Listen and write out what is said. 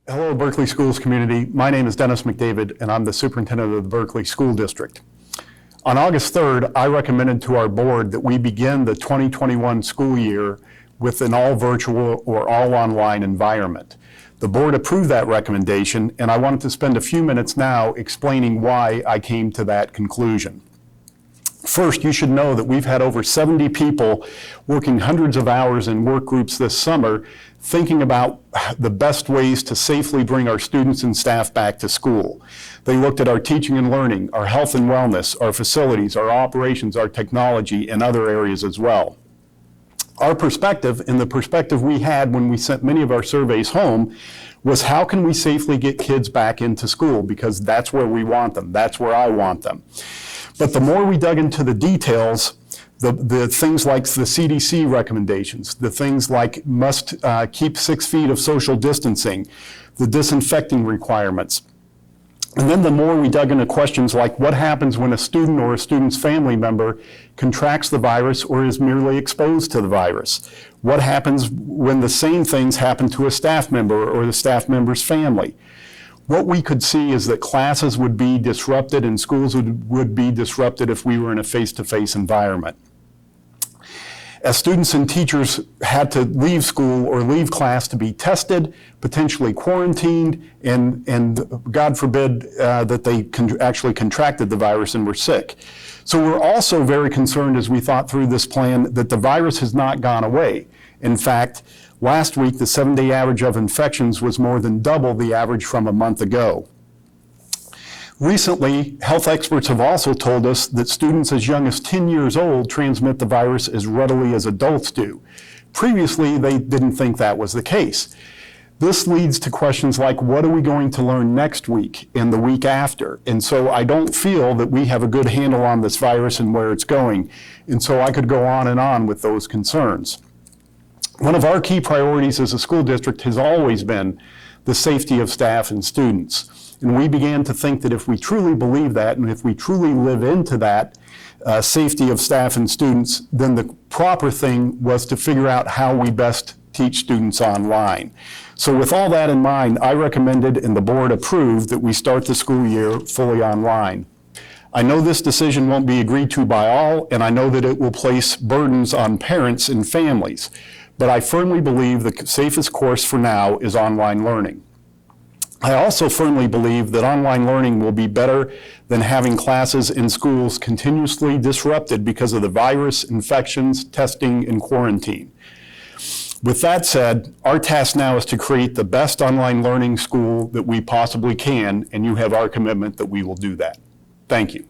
Hello, Berkeley Schools community. My name is Dennis McDavid, and I'm the superintendent of the Berkeley School District. On August 3rd, I recommended to our board that we begin the 2021 school year with an all virtual or all online environment. The board approved that recommendation, and I wanted to spend a few minutes now explaining why I came to that conclusion. First, you should know that we've had over 70 people working hundreds of hours in work groups this summer thinking about the best ways to safely bring our students and staff back to school. They looked at our teaching and learning, our health and wellness, our facilities, our operations, our technology, and other areas as well. Our perspective, and the perspective we had when we sent many of our surveys home, was how can we safely get kids back into school, because that's where we want them, that's where I want them. But the more we dug into the details, the things like the CDC recommendations, the things like must keep 6 feet of social distancing, the disinfecting requirements, and then the more we dug into questions like what happens when a student or a student's family member contracts the virus or is merely exposed to the virus? What happens when the same things happen to a staff member or the staff member's family? What we could see is that classes would be disrupted and schools would be disrupted if we were in a face-to-face environment. As students and teachers had to leave school or leave class to be tested, potentially quarantined, and God forbid that they actually contracted the virus and were sick. So we're also very concerned as we thought through this plan that the virus has not gone away. In fact, last week, the 7-day average of infections was more than double the average from a month ago. Recently, health experts have also told us that students as young as 10 years old transmit the virus as readily as adults do. Previously, they didn't think that was the case. This leads to questions like, what are we going to learn next week and the week after? And so I don't feel that we have a good handle on this virus and where it's going. And so I could go on and on with those concerns. One of our key priorities as a school district has always been the safety of staff and students. And we began to think that if we truly believe that, and if we truly live into that safety of staff and students, then the proper thing was to figure out how we best teach students online. So with all that in mind, I recommended and the board approved that we start the school year fully online. I know this decision won't be agreed to by all, and I know that it will place burdens on parents and families. But I firmly believe the safest course for now is online learning. I also firmly believe that online learning will be better than having classes in schools continuously disrupted because of the virus, infections, testing, and quarantine. With that said, our task now is to create the best online learning school that we possibly can, and you have our commitment that we will do that. Thank you.